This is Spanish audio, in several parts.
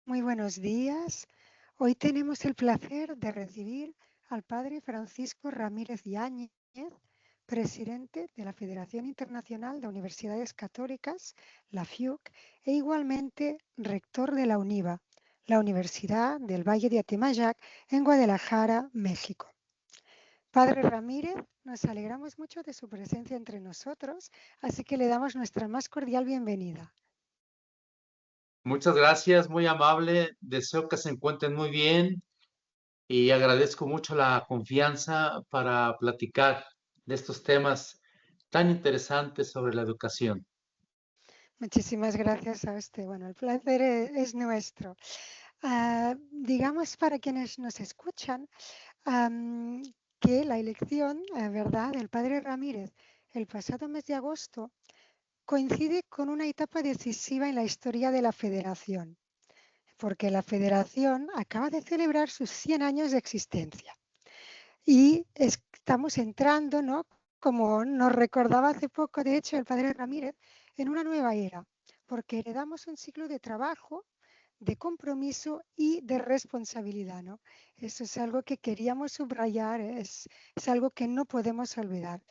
Muy buenos días. Hoy tenemos el placer de recibir al padre Francisco Ramírez Yáñez, presidente de la Federación Internacional de Universidades Católicas, la FIUC, e igualmente rector de la UNIVA, la Universidad del Valle de Atemayac, en Guadalajara, México. Padre Ramírez, nos alegramos mucho de su presencia entre nosotros, así que le damos nuestra más cordial bienvenida. Muchas gracias, muy amable. Deseo que se encuentren muy bien y agradezco mucho la confianza para platicar de estos temas tan interesantes sobre la educación. Muchísimas gracias a usted. Bueno, el placer es nuestro. Digamos para quienes nos escuchan que la elección, ¿verdad?, del padre Ramírez el pasado mes de agosto coincide con una etapa decisiva en la historia de la Federación, porque la Federación acaba de celebrar sus 100 años de existencia y estamos entrando, ¿no?, como nos recordaba hace poco, de hecho, el padre Ramírez, en una nueva era, porque heredamos un ciclo de trabajo, de compromiso y de responsabilidad, ¿no? Eso es algo que queríamos subrayar, es algo que no podemos olvidar.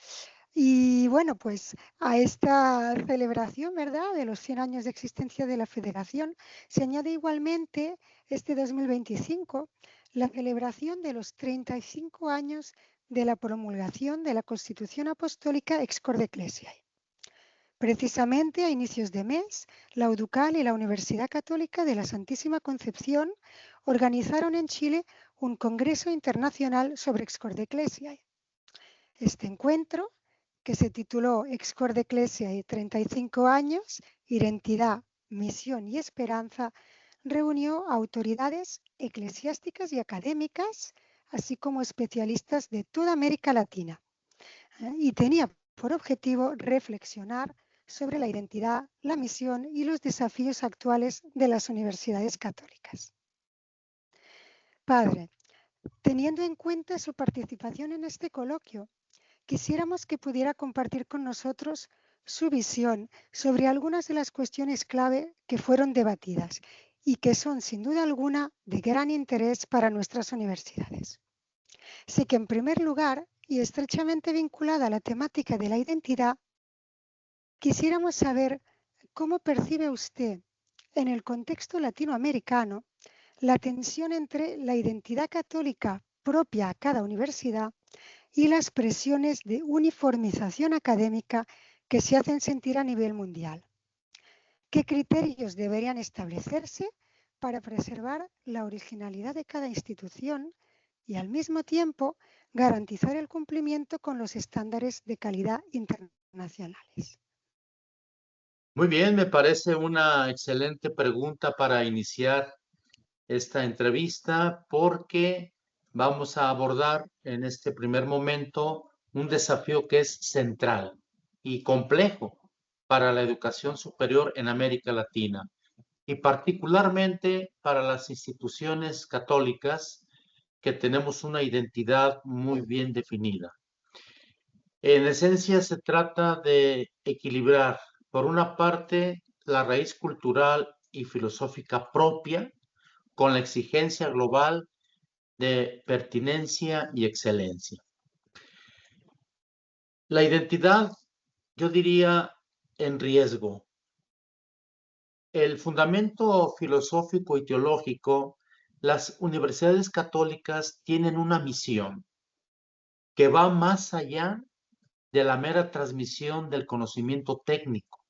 Y bueno, pues a esta celebración, ¿verdad?, de los 100 años de existencia de la Federación, se añade igualmente este 2025 la celebración de los 35 años de la promulgación de la Constitución Apostólica Ex Corde Ecclesiae. Precisamente a inicios de mes, la UDUCAL y la Universidad Católica de la Santísima Concepción organizaron en Chile un Congreso Internacional sobre Ex Corde Ecclesiae. Este encuentro, que se tituló Ex Corde Ecclesiae 35 años, identidad, misión y esperanza, reunió a autoridades eclesiásticas y académicas, así como especialistas de toda América Latina, y tenía por objetivo reflexionar sobre la identidad, la misión y los desafíos actuales de las universidades católicas. Padre, teniendo en cuenta su participación en este coloquio, quisiéramos que pudiera compartir con nosotros su visión sobre algunas de las cuestiones clave que fueron debatidas y que son, sin duda alguna, de gran interés para nuestras universidades. Así que, en primer lugar, y estrechamente vinculada a la temática de la identidad, quisiéramos saber cómo percibe usted, en el contexto latinoamericano, la tensión entre la identidad católica propia a cada universidad y las presiones de uniformización académica que se hacen sentir a nivel mundial. ¿Qué criterios deberían establecerse para preservar la originalidad de cada institución y, al mismo tiempo, garantizar el cumplimiento con los estándares de calidad internacionales? Muy bien, me parece una excelente pregunta para iniciar esta entrevista porque vamos a abordar en este primer momento un desafío que es central y complejo para la educación superior en América Latina y particularmente para las instituciones católicas que tenemos una identidad muy bien definida. En esencia se trata de equilibrar, por una parte, la raíz cultural y filosófica propia con la exigencia global de pertinencia y excelencia. La identidad, yo diría, en riesgo. El fundamento filosófico y teológico, las universidades católicas tienen una misión que va más allá de la mera transmisión del conocimiento técnico,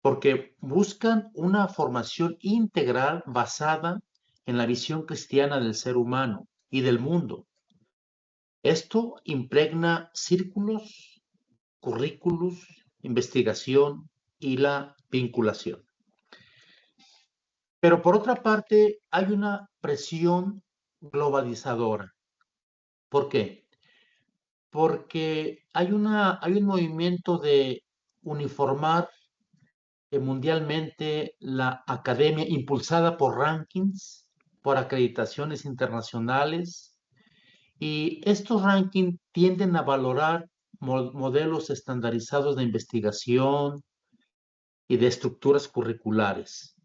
porque buscan una formación integral basada en la visión cristiana del ser humano y del mundo. Esto impregna círculos, currículos, investigación y la vinculación. Pero por otra parte, hay una presión globalizadora. ¿Por qué? Porque hay un movimiento de uniformar mundialmente la academia impulsada por rankings, por acreditaciones internacionales, y estos rankings tienden a valorar modelos estandarizados de investigación y de estructuras curriculares,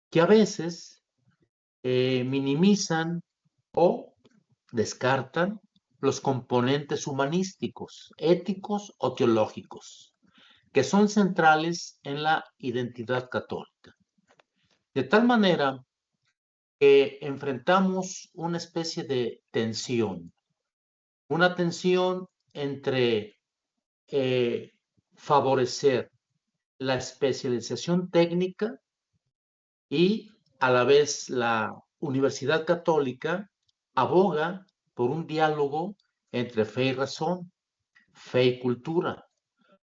que a veces minimizan o descartan los componentes humanísticos, éticos o teológicos, que son centrales en la identidad católica. De tal manera que enfrentamos una especie de tensión, una tensión entre favorecer la especialización técnica y a la vez la Universidad Católica aboga por un diálogo entre fe y razón, fe y cultura,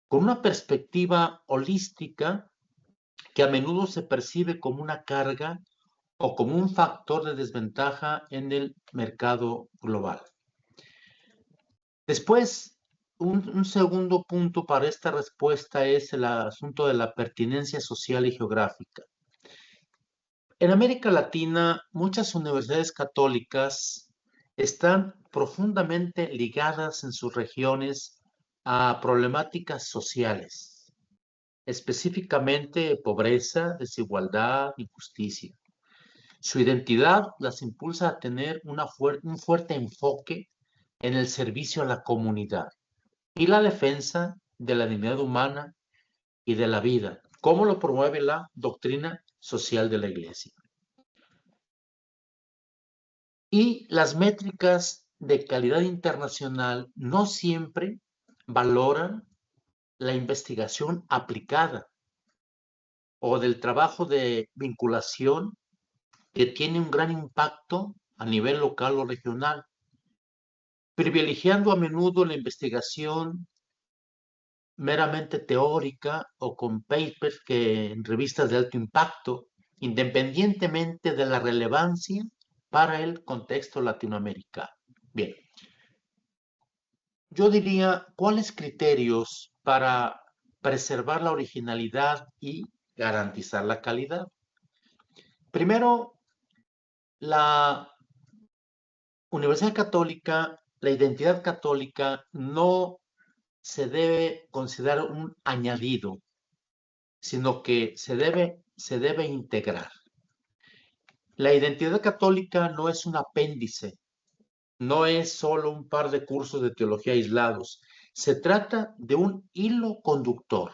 con una perspectiva holística que a menudo se percibe como una carga o como un factor de desventaja en el mercado global. Después, un segundo punto para esta respuesta es el asunto de la pertinencia social y geográfica. En América Latina, muchas universidades católicas están profundamente ligadas en sus regiones a problemáticas sociales, específicamente pobreza, desigualdad, injusticia. Su identidad las impulsa a tener un fuerte enfoque en el servicio a la comunidad y la defensa de la dignidad humana y de la vida, como lo promueve la doctrina social de la Iglesia. Y las métricas de calidad internacional no siempre valoran la investigación aplicada o del trabajo de vinculación que tiene un gran impacto a nivel local o regional, privilegiando a menudo la investigación meramente teórica o con papers que en revistas de alto impacto, independientemente de la relevancia para el contexto latinoamericano. Bien, yo diría, ¿cuáles criterios para preservar la originalidad y garantizar la calidad? Primero, la Universidad Católica, la identidad católica no se debe considerar un añadido, sino que se debe integrar. La identidad católica no es un apéndice, no es solo un par de cursos de teología aislados. Se trata de un hilo conductor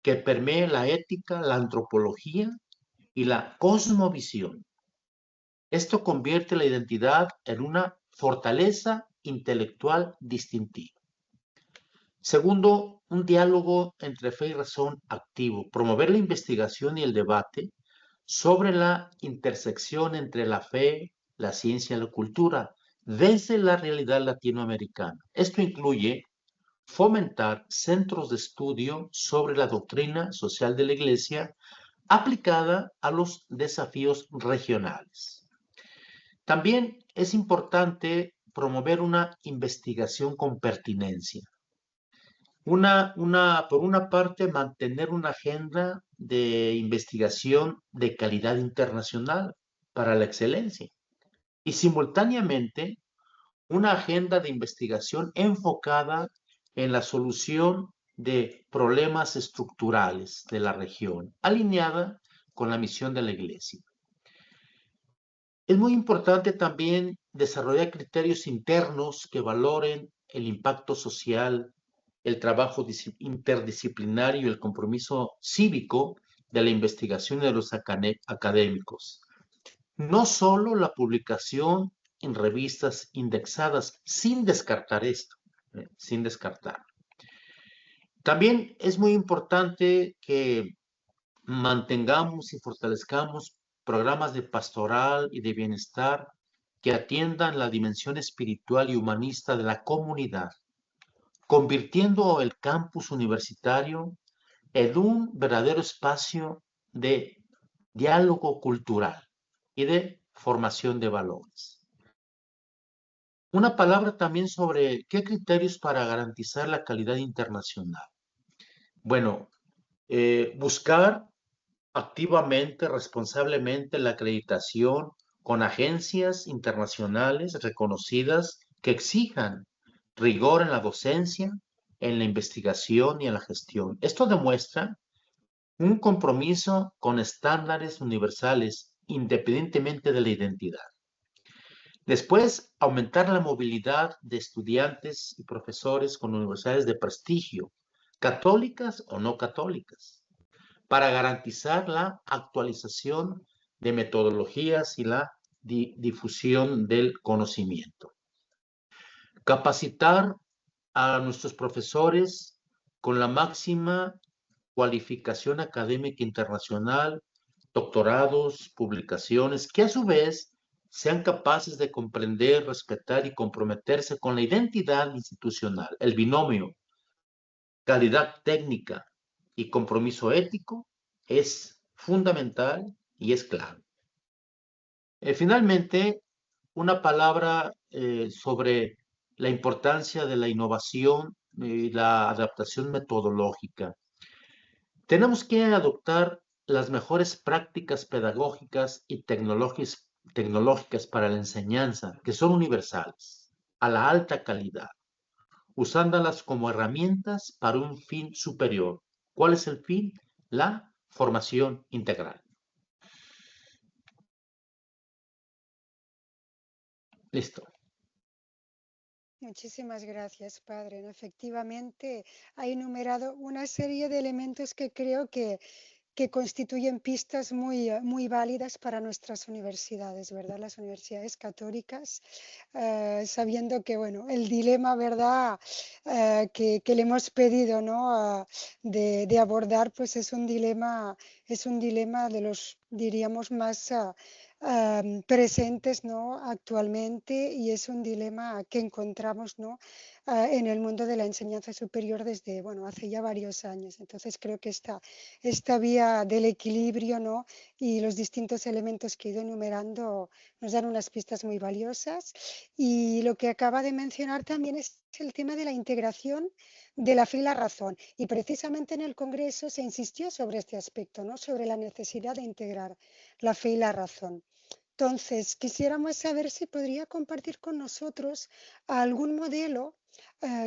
que permee la ética, la antropología y la cosmovisión. Esto convierte la identidad en una fortaleza intelectual distintiva. Segundo, un diálogo entre fe y razón activo, promover la investigación y el debate sobre la intersección entre la fe, la ciencia y la cultura desde la realidad latinoamericana. Esto incluye fomentar centros de estudio sobre la doctrina social de la Iglesia aplicada a los desafíos regionales. También es importante promover una investigación con pertinencia. Por una parte, mantener una agenda de investigación de calidad internacional para la excelencia y simultáneamente una agenda de investigación enfocada en la solución de problemas estructurales de la región, alineada con la misión de la Iglesia. Es muy importante también desarrollar criterios internos que valoren el impacto social, el trabajo interdisciplinario y el compromiso cívico de la investigación y de los académicos. No solo la publicación en revistas indexadas, sin descartar esto, sin descartar. También es muy importante que mantengamos y fortalezcamos programas de pastoral y de bienestar que atiendan la dimensión espiritual y humanista de la comunidad, convirtiendo el campus universitario en un verdadero espacio de diálogo cultural y de formación de valores. Una palabra también sobre qué criterios para garantizar la calidad internacional. Bueno, buscar activamente, responsablemente la acreditación con agencias internacionales reconocidas que exijan rigor en la docencia, en la investigación y en la gestión. Esto demuestra un compromiso con estándares universales independientemente de la identidad. Después, aumentar la movilidad de estudiantes y profesores con universidades de prestigio, católicas o no católicas, para garantizar la actualización de metodologías y la difusión del conocimiento. Capacitar a nuestros profesores con la máxima cualificación académica internacional, doctorados, publicaciones, que a su vez sean capaces de comprender, respetar y comprometerse con la identidad institucional. El binomio calidad técnica y compromiso ético es fundamental y es clave. Finalmente, una palabra sobre la importancia de la innovación y la adaptación metodológica. Tenemos que adoptar las mejores prácticas pedagógicas y tecnológicas para la enseñanza, que son universales, a la alta calidad, usándolas como herramientas para un fin superior. ¿Cuál es el fin? La formación integral. Listo. Muchísimas gracias, padre. No, efectivamente, ha enumerado una serie de elementos que creo que constituyen pistas muy válidas para nuestras universidades, ¿verdad? Las universidades católicas, sabiendo que, bueno, el dilema, ¿verdad? Que le hemos pedido, ¿no? De abordar, pues es un dilema de los, diríamos, más presentes, ¿no? Actualmente, y es un dilema que encontramos, ¿no? En el mundo de la enseñanza superior desde, bueno, hace ya varios años. Entonces creo que esta vía del equilibrio, ¿no? Y los distintos elementos que he ido enumerando nos dan unas pistas muy valiosas. Y lo que acaba de mencionar también es el tema de la integración de la fe y la razón. Y precisamente en el Congreso se insistió sobre este aspecto, ¿no? Sobre la necesidad de integrar la fe y la razón. Entonces, quisiéramos saber si podría compartir con nosotros algún modelo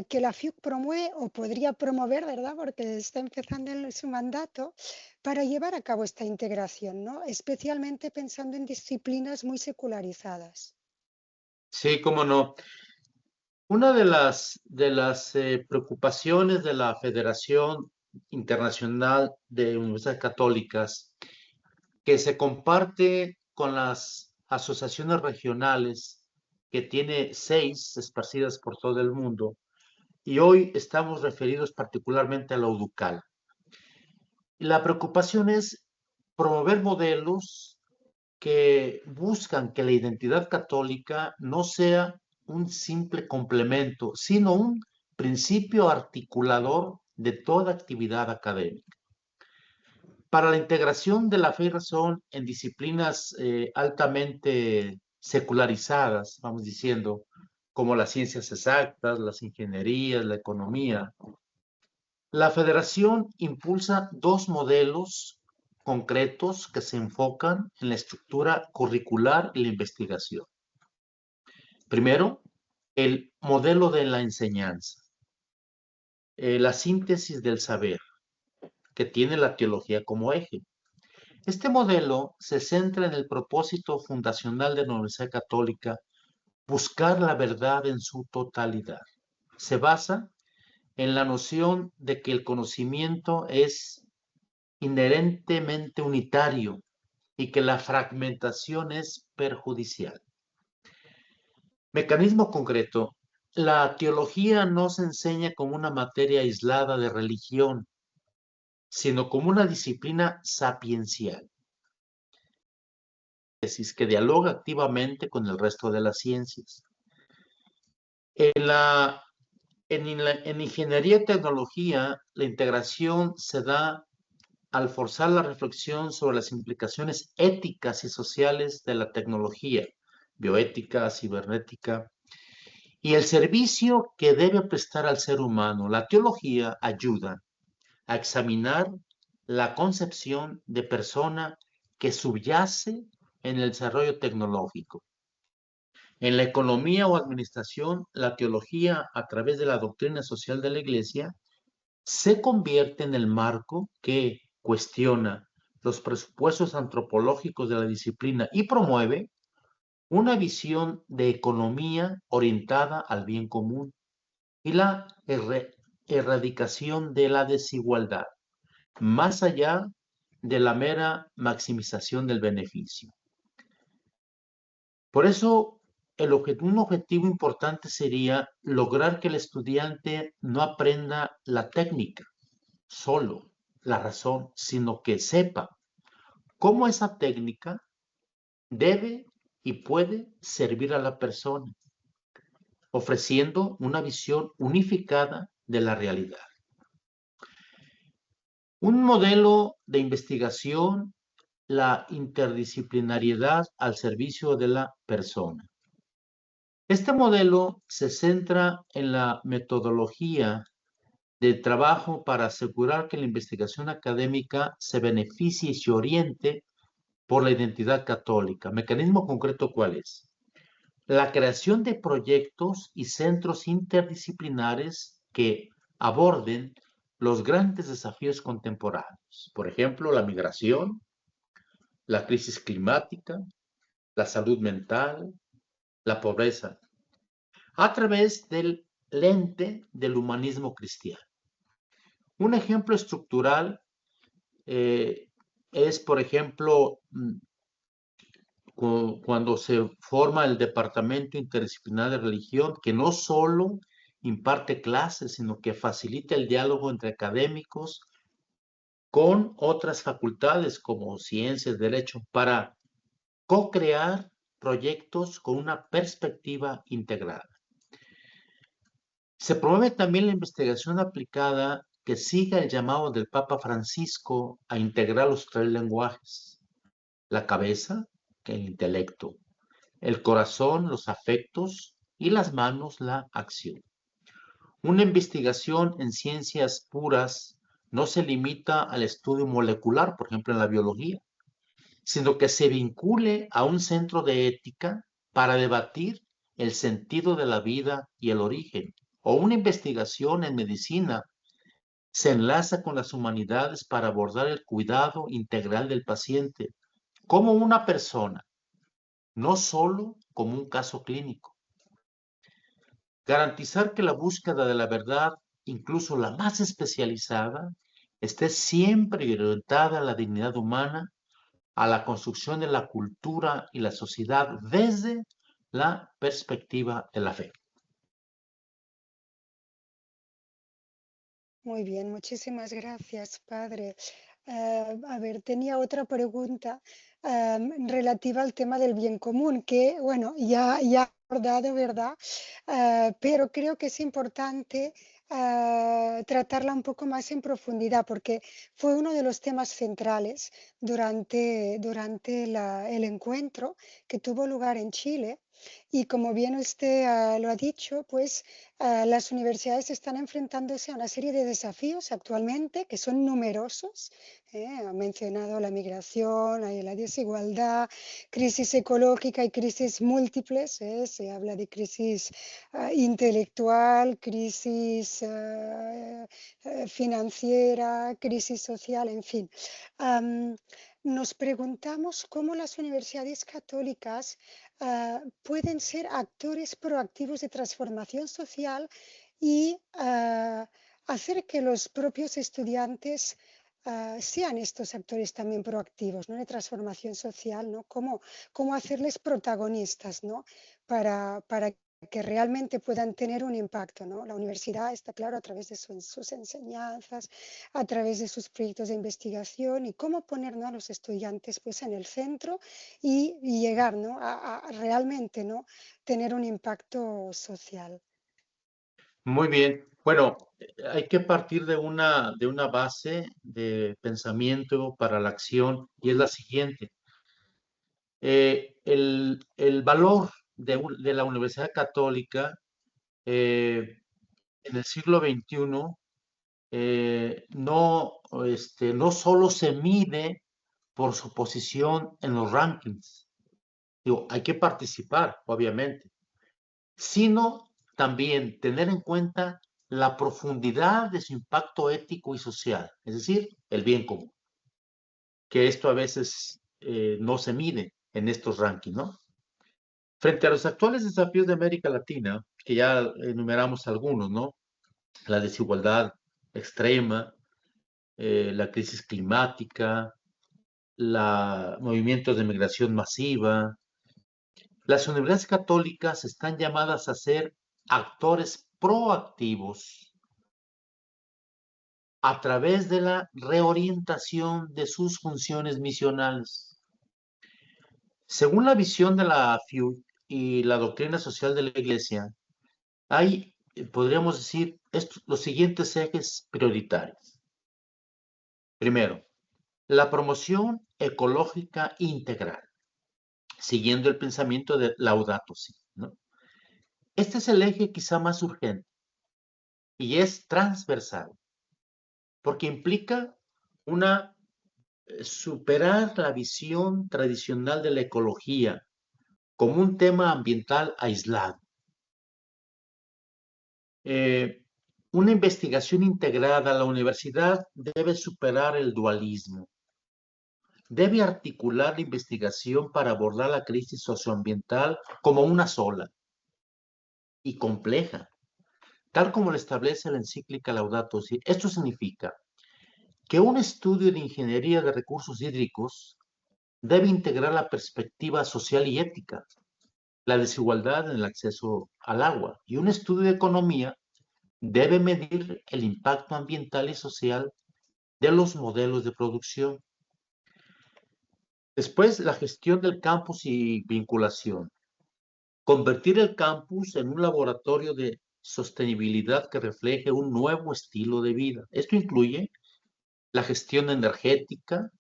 que la FIUC promueve o podría promover, ¿verdad? Porque está empezando en su mandato para llevar a cabo esta integración, ¿no? Especialmente pensando en disciplinas muy secularizadas. Sí, cómo no. Una de las preocupaciones de la Federación Internacional de Universidades Católicas, que se comparte con las asociaciones regionales, que tiene 6 esparcidas por todo el mundo, y hoy estamos referidos particularmente a la UDUCAL. La preocupación es promover modelos que buscan que la identidad católica no sea un simple complemento, sino un principio articulador de toda actividad académica. Para la integración de la fe y razón en disciplinas altamente secularizadas, vamos diciendo, como las ciencias exactas, las ingenierías, la economía, la Federación impulsa 2 modelos concretos que se enfocan en la estructura curricular y la investigación. Primero, el modelo de la enseñanza, la síntesis del saber, que tiene la teología como eje. Este modelo se centra en el propósito fundacional de la Universidad Católica, buscar la verdad en su totalidad. Se basa en la noción de que el conocimiento es inherentemente unitario y que la fragmentación es perjudicial. Mecanismo concreto. La teología no se enseña como una materia aislada de religión, sino como una disciplina sapiencial, es decir, que dialoga activamente con el resto de las ciencias. En ingeniería y tecnología, la integración se da al forzar la reflexión sobre las implicaciones éticas y sociales de la tecnología, bioética, cibernética, y el servicio que debe prestar al ser humano. La teología ayuda a examinar la concepción de persona que subyace en el desarrollo tecnológico. En la economía o administración, la teología, a través de la doctrina social de la Iglesia, se convierte en el marco que cuestiona los presupuestos antropológicos de la disciplina y promueve una visión de economía orientada al bien común y la erradicación de la desigualdad, más allá de la mera maximización del beneficio. Por eso, un objetivo importante sería lograr que el estudiante no aprenda la técnica solo, la razón, sino que sepa cómo esa técnica debe y puede servir a la persona, ofreciendo una visión unificada de la realidad. Un modelo de investigación, la interdisciplinariedad al servicio de la persona. Este modelo se centra en la metodología de trabajo para asegurar que la investigación académica se beneficie y se oriente por la identidad católica. ¿Mecanismo concreto cuál es? La creación de proyectos y centros interdisciplinares que aborden los grandes desafíos contemporáneos. Por ejemplo, la migración, la crisis climática, la salud mental, la pobreza, a través del lente del humanismo cristiano. Un ejemplo estructural es, por ejemplo, cuando se forma el Departamento Interdisciplinar de Religión, que no solo imparte clases, sino que facilita el diálogo entre académicos con otras facultades como ciencias, derecho, para co-crear proyectos con una perspectiva integrada. Se promueve también la investigación aplicada que siga el llamado del Papa Francisco a integrar los tres lenguajes: la cabeza, el intelecto; el corazón, los afectos; y las manos, la acción. Una investigación en ciencias puras no se limita al estudio molecular, por ejemplo, en la biología, sino que se vincule a un centro de ética para debatir el sentido de la vida y el origen. O una investigación en medicina se enlaza con las humanidades para abordar el cuidado integral del paciente como una persona, no solo como un caso clínico. Garantizar que la búsqueda de la verdad, incluso la más especializada, esté siempre orientada a la dignidad humana, a la construcción de la cultura y la sociedad desde la perspectiva de la fe. Muy bien, muchísimas gracias, padre. A ver, tenía otra pregunta relativa al tema del bien común, que, bueno, ya he abordado, ¿verdad? Pero creo que es importante tratarla un poco más en profundidad, porque fue uno de los temas centrales durante el encuentro que tuvo lugar en Chile. Y como bien usted lo ha dicho, pues las universidades están enfrentándose a una serie de desafíos actualmente que son numerosos. Ha mencionado la migración, hay la desigualdad, crisis ecológica y crisis múltiples. Se habla de crisis intelectual, crisis financiera, crisis social, en fin. Am, Nos preguntamos cómo las universidades católicas pueden ser actores proactivos de transformación social y hacer que los propios estudiantes sean estos actores también proactivos, ¿no? De transformación social, ¿no? Cómo hacerles protagonistas, ¿no? Para que realmente puedan tener un impacto, ¿no? La universidad está claro a través de sus enseñanzas, a través de sus proyectos de investigación y cómo poner, ¿no?, a los estudiantes pues en el centro y llegar, ¿no?, a realmente, ¿no?, tener un impacto social. Muy bien. Bueno, hay que partir de una base de pensamiento para la acción, y es la siguiente. El valor de la Universidad Católica en el siglo XXI no solo se mide por su posición en los rankings. Digo, hay que participar, obviamente, sino también tener en cuenta la profundidad de su impacto ético y social, es decir, el bien común. que esto a veces no se mide en estos rankings, ¿no? Frente a los actuales desafíos de América Latina, que ya enumeramos algunos, ¿no? La desigualdad extrema, la crisis climática, movimientos de migración masiva, las universidades católicas están llamadas a ser actores proactivos a través de la reorientación de sus funciones misionales. Según la visión de la FIU y la doctrina social de la Iglesia, hay, podríamos decir, los siguientes ejes prioritarios. Primero, la promoción ecológica integral, siguiendo el pensamiento de Laudato Si, ¿no? Este es el eje quizá más urgente y es transversal, porque implica una superar la visión tradicional de la ecología como un tema ambiental aislado. Una investigación integrada a la universidad debe superar el dualismo. Debe articular la investigación para abordar la crisis socioambiental como una sola y compleja, tal como lo establece la encíclica Laudato Si. Esto significa que un estudio de ingeniería de recursos hídricos debe integrar la perspectiva social y ética, la desigualdad en el acceso al agua, y un estudio de economía debe medir el impacto ambiental y social de los modelos de producción. Después, la gestión del campus y vinculación. Convertir el campus en un laboratorio de sostenibilidad que refleje un nuevo estilo de vida. Esto incluye la gestión energética,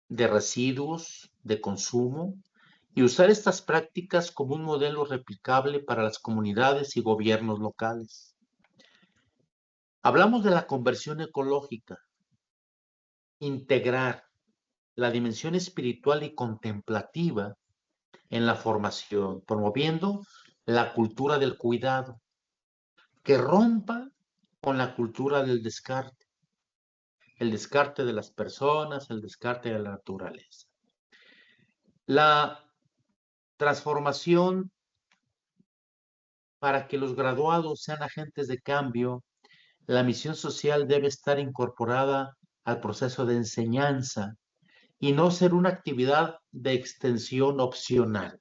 de residuos, de consumo, y usar estas prácticas como un modelo replicable para las comunidades y gobiernos locales. Hablamos de la conversión ecológica, integrar la dimensión espiritual y contemplativa en la formación, promoviendo la cultura del cuidado, que rompa con la cultura del descarte, el descarte de las personas, el descarte de la naturaleza. La transformación para que los graduados sean agentes de cambio, la misión social debe estar incorporada al proceso de enseñanza y no ser una actividad de extensión opcional,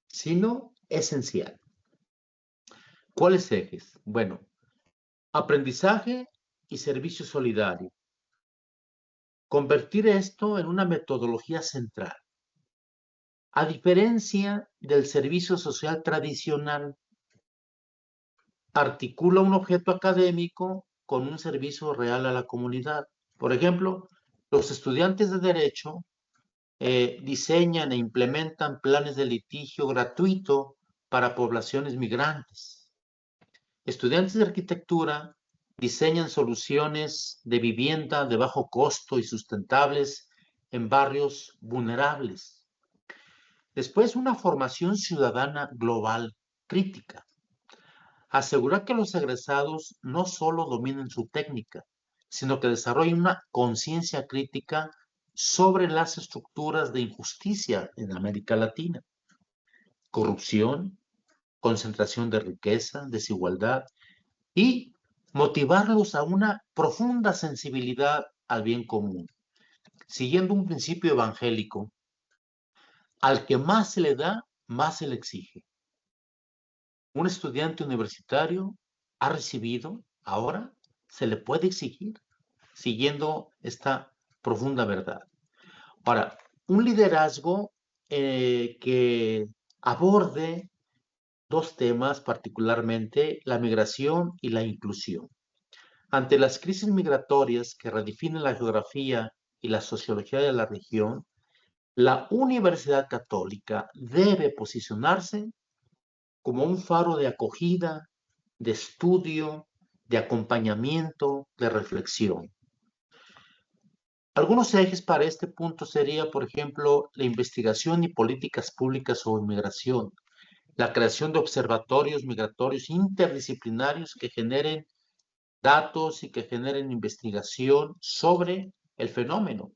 sino esencial. ¿Cuáles ejes? Bueno, aprendizaje y servicio solidario. Convertir esto en una metodología central. A diferencia del servicio social tradicional, articula un objeto académico con un servicio real a la comunidad. Por ejemplo, los estudiantes de Derecho diseñan e implementan planes de litigio gratuito para poblaciones migrantes. Estudiantes de Arquitectura diseñan soluciones de vivienda de bajo costo y sustentables en barrios vulnerables. Después, una formación ciudadana global crítica. Asegurar que los egresados no solo dominen su técnica, sino que desarrollen una conciencia crítica sobre las estructuras de injusticia en América Latina. Corrupción, concentración de riqueza, desigualdad, y motivarlos a una profunda sensibilidad al bien común, siguiendo un principio evangélico: al que más se le da, más se le exige. Un estudiante universitario ha recibido, ahora se le puede exigir, siguiendo esta profunda verdad. Ahora, un liderazgo que aborde dos temas particularmente: la migración y la inclusión. Ante las crisis migratorias que redefinen la geografía y la sociología de la región, la Universidad Católica debe posicionarse como un faro de acogida, de estudio, de acompañamiento, de reflexión. Algunos ejes para este punto sería, por ejemplo, la investigación y políticas públicas sobre migración, la creación de observatorios migratorios interdisciplinarios que generen datos y que generen investigación sobre el fenómeno.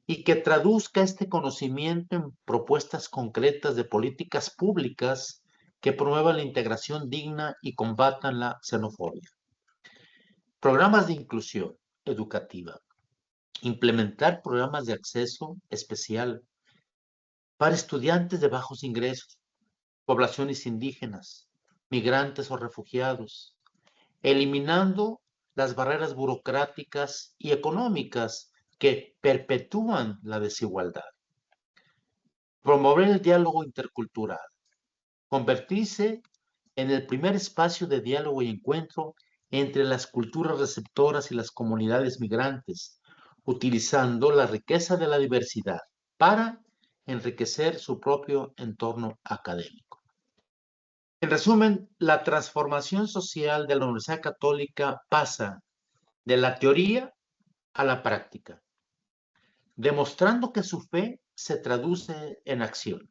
y que traduzca este conocimiento en propuestas concretas de políticas públicas que promuevan la integración digna y combatan la xenofobia. Programas de inclusión educativa. Implementar programas de acceso especial para estudiantes de bajos ingresos, poblaciones indígenas, migrantes o refugiados, eliminando las barreras burocráticas y económicas que perpetúan la desigualdad. Promover el diálogo intercultural. Convertirse en el primer espacio de diálogo y encuentro entre las culturas receptoras y las comunidades migrantes, utilizando la riqueza de la diversidad para enriquecer su propio entorno académico. En resumen, la transformación social de la Universidad Católica pasa de la teoría a la práctica, demostrando que su fe se traduce en acción.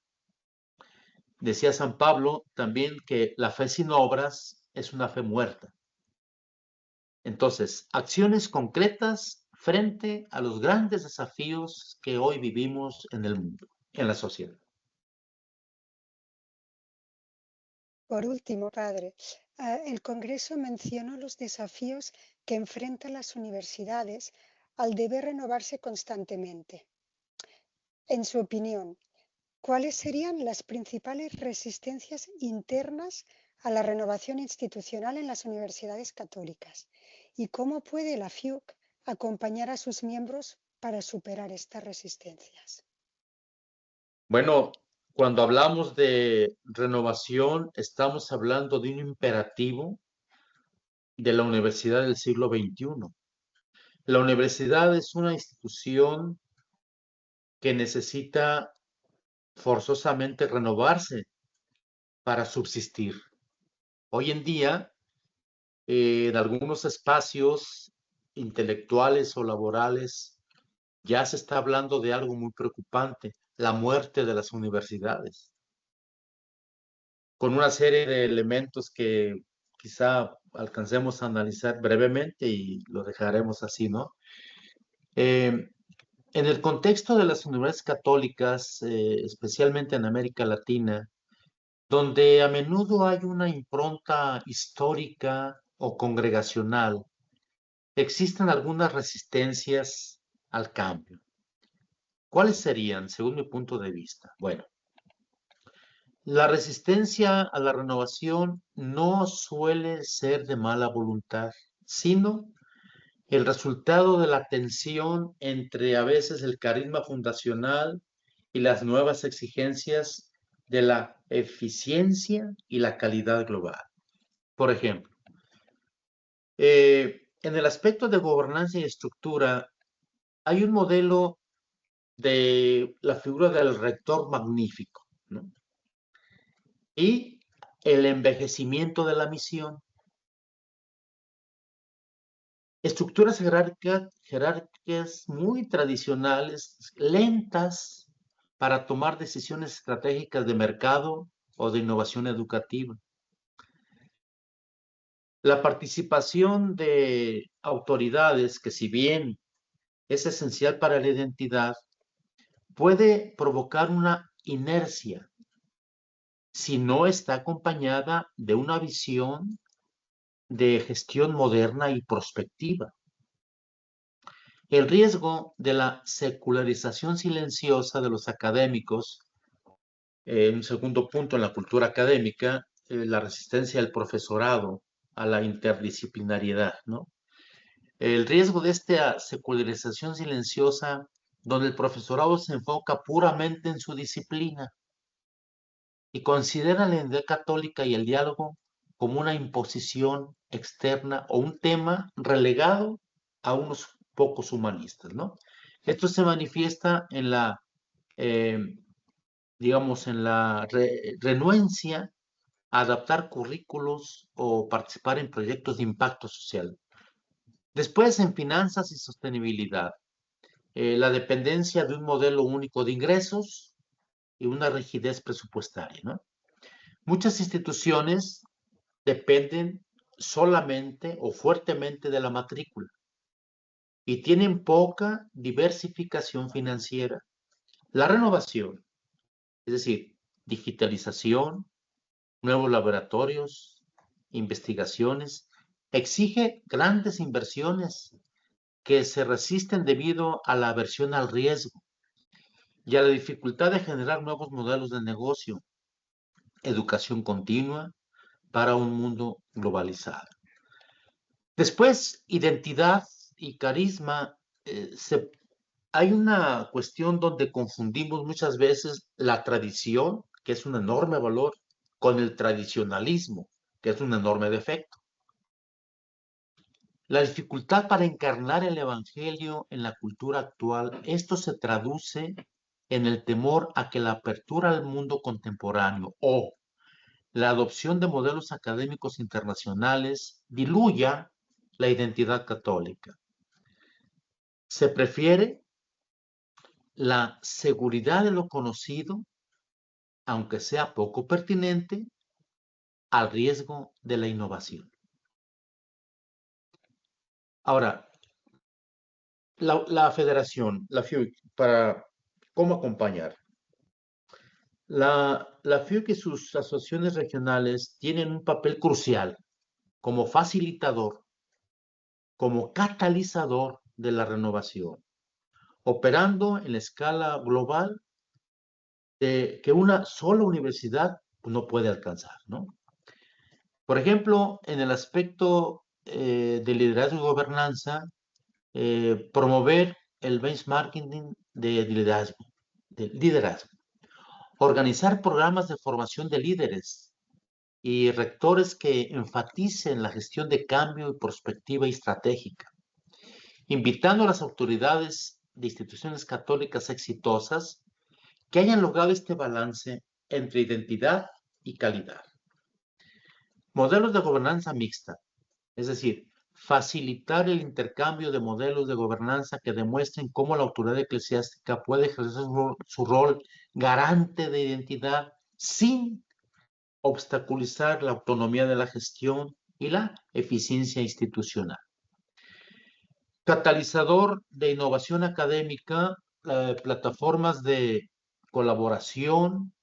Decía San Pablo también que la fe sin obras es una fe muerta. Entonces, acciones concretas frente a los grandes desafíos que hoy vivimos en el mundo, en la sociedad. Por último, padre, el Congreso mencionó los desafíos que enfrentan las universidades al deber renovarse constantemente. En su opinión, ¿cuáles serían las principales resistencias internas a la renovación institucional en las universidades católicas? ¿Y cómo puede la FIUC acompañar a sus miembros para superar estas resistencias? Bueno, cuando hablamos de renovación, estamos hablando de un imperativo de la universidad del siglo XXI. La universidad es una institución que necesita forzosamente renovarse para subsistir. Hoy en día, en algunos espacios intelectuales o laborales, ya se está hablando de algo muy preocupante, la muerte de las universidades, con una serie de elementos que quizá alcancemos a analizar brevemente y lo dejaremos así, ¿no? En el contexto de las universidades católicas, especialmente en América Latina, donde a menudo hay una impronta histórica o congregacional, existen algunas resistencias al cambio. ¿Cuáles serían, según mi punto de vista? Bueno, la resistencia a la renovación no suele ser de mala voluntad, sino el resultado de la tensión entre a veces el carisma fundacional y las nuevas exigencias de la eficiencia y la calidad global. Por ejemplo, en el aspecto de gobernanza y estructura, hay un modelo de la figura del rector magnífico, ¿no? Y el envejecimiento de la misión. Estructuras jerárquicas muy tradicionales, lentas para tomar decisiones estratégicas de mercado o de innovación educativa. La participación de autoridades, que si bien es esencial para la identidad, puede provocar una inercia si no está acompañada de una visión de gestión moderna y prospectiva. El riesgo de la secularización silenciosa de los académicos, un segundo punto en la cultura académica, la resistencia del profesorado a la interdisciplinariedad, ¿no? El riesgo de esta secularización silenciosa, donde el profesorado se enfoca puramente en su disciplina y considera la identidad católica y el diálogo como una imposición externa o un tema relegado a unos pocos humanistas, ¿no? Esto se manifiesta en la, eh, digamos, en la renuencia a adaptar currículos o participar en proyectos de impacto social. Después, en finanzas y sostenibilidad, la dependencia de un modelo único de ingresos y una rigidez presupuestaria, ¿no? Muchas instituciones dependen solamente o fuertemente de la matrícula y tienen poca diversificación financiera. La renovación, es decir, digitalización, nuevos laboratorios, investigaciones, exige grandes inversiones que se resisten debido a la aversión al riesgo y a la dificultad de generar nuevos modelos de negocio, educación continua para un mundo globalizado. Después, identidad y carisma. Hay una cuestión donde confundimos muchas veces la tradición, que es un enorme valor, con el tradicionalismo, que es un enorme defecto. La dificultad para encarnar el Evangelio en la cultura actual, esto se traduce en el temor a que la apertura al mundo contemporáneo o la adopción de modelos académicos internacionales diluya la identidad católica. Se prefiere la seguridad de lo conocido, aunque sea poco pertinente, al riesgo de la innovación. Ahora, la federación, la FIUC, para cómo acompañar. La FIUC y sus asociaciones regionales tienen un papel crucial como facilitador, como catalizador de la renovación, operando en la escala global que una sola universidad no puede alcanzar, ¿no? Por ejemplo, en el aspecto de liderazgo y gobernanza, promover el benchmarking de liderazgo, organizar programas de formación de líderes y rectores que enfaticen la gestión de cambio y perspectiva estratégica, invitando a las autoridades de instituciones católicas exitosas que hayan logrado este balance entre identidad y calidad. Modelos de gobernanza mixta, es decir, facilitar el intercambio de modelos de gobernanza que demuestren cómo la autoridad eclesiástica puede ejercer su rol garante de identidad sin obstaculizar la autonomía de la gestión y la eficiencia institucional. Catalizador de innovación académica, plataformas de colaboración,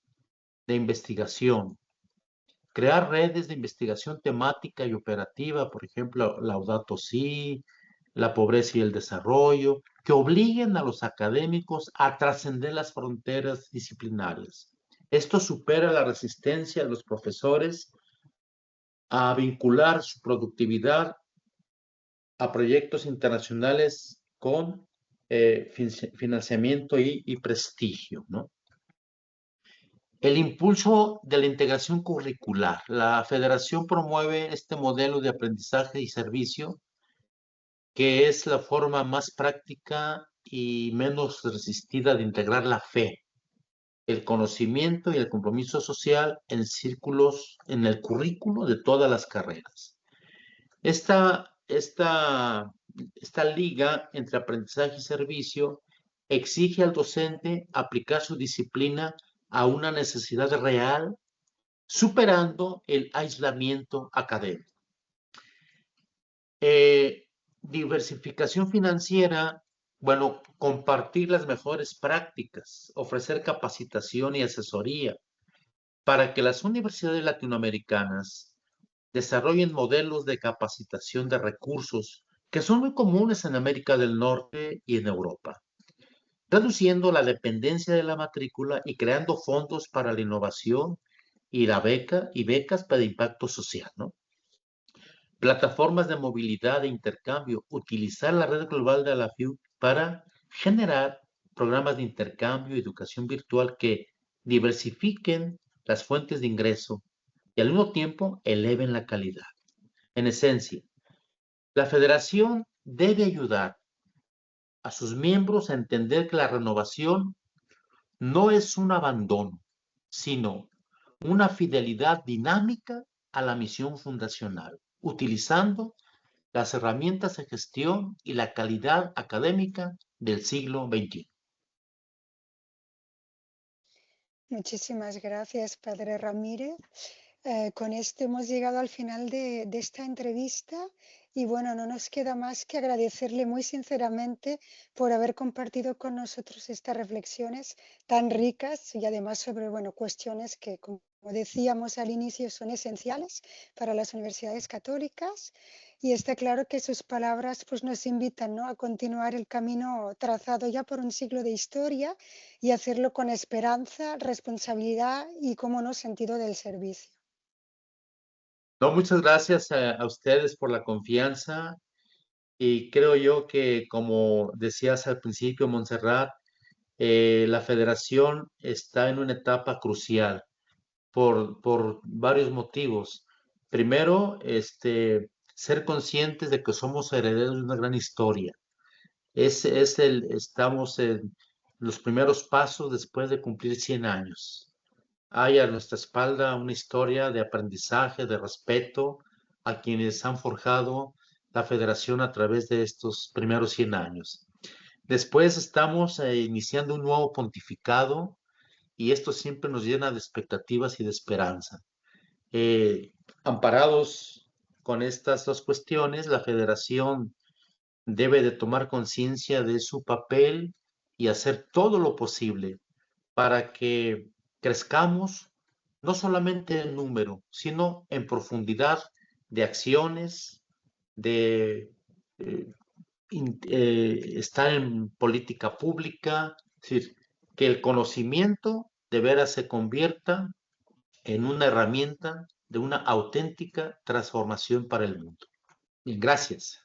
de investigación, crear redes de investigación temática y operativa, por ejemplo, Laudato Si, la pobreza y el desarrollo, que obliguen a los académicos a trascender las fronteras disciplinarias. Esto supera la resistencia de los profesores a vincular su productividad a proyectos internacionales con financiamiento y prestigio, ¿no? El impulso de la integración curricular. La federación promueve este modelo de aprendizaje y servicio, que es la forma más práctica y menos resistida de integrar la fe, el conocimiento y el compromiso social en círculos, en el currículo de todas las carreras. Esta liga entre aprendizaje y servicio exige al docente aplicar su disciplina a una necesidad real, superando el aislamiento académico. Diversificación financiera, bueno, compartir las mejores prácticas, ofrecer capacitación y asesoría para que las universidades latinoamericanas desarrollen modelos de capacitación de recursos que son muy comunes en América del Norte y en Europa, reduciendo la dependencia de la matrícula y creando fondos para la innovación y becas para impacto social, ¿no? Plataformas de movilidad e intercambio, utilizar la red global de la FIU para generar programas de intercambio y educación virtual que diversifiquen las fuentes de ingreso y al mismo tiempo eleven la calidad. En esencia, la federación debe ayudar a sus miembros a entender que la renovación no es un abandono, sino una fidelidad dinámica a la misión fundacional, utilizando las herramientas de gestión y la calidad académica del siglo XXI. Muchísimas gracias, Padre Ramírez. Con esto hemos llegado al final de esta entrevista Y bueno, no nos queda más que agradecerle muy sinceramente por haber compartido con nosotros estas reflexiones tan ricas y además sobre, bueno, cuestiones que, como decíamos al inicio, son esenciales para las universidades católicas. Y está claro que sus palabras pues, nos invitan, ¿no?, a continuar el camino trazado ya por un siglo de historia y hacerlo con esperanza, responsabilidad y, como no, sentido del servicio. No, muchas gracias a ustedes por la confianza y creo yo que, como decías al principio, Montserrat, la federación está en una etapa crucial por varios motivos. Primero, ser conscientes de que somos herederos de una gran historia. Estamos en los primeros pasos después de cumplir 100 años. Hay a nuestra espalda una historia de aprendizaje, de respeto a quienes han forjado la federación a través de estos primeros 100 años. Después estamos iniciando un nuevo pontificado y esto siempre nos llena de expectativas y de esperanza. Amparados con estas dos cuestiones, la federación debe de tomar conciencia de su papel y hacer todo lo posible para que crezcamos no solamente en número, sino en profundidad de acciones, de eh, estar en política pública, es decir, que el conocimiento de veras se convierta en una herramienta de una auténtica transformación para el mundo. Bien, gracias.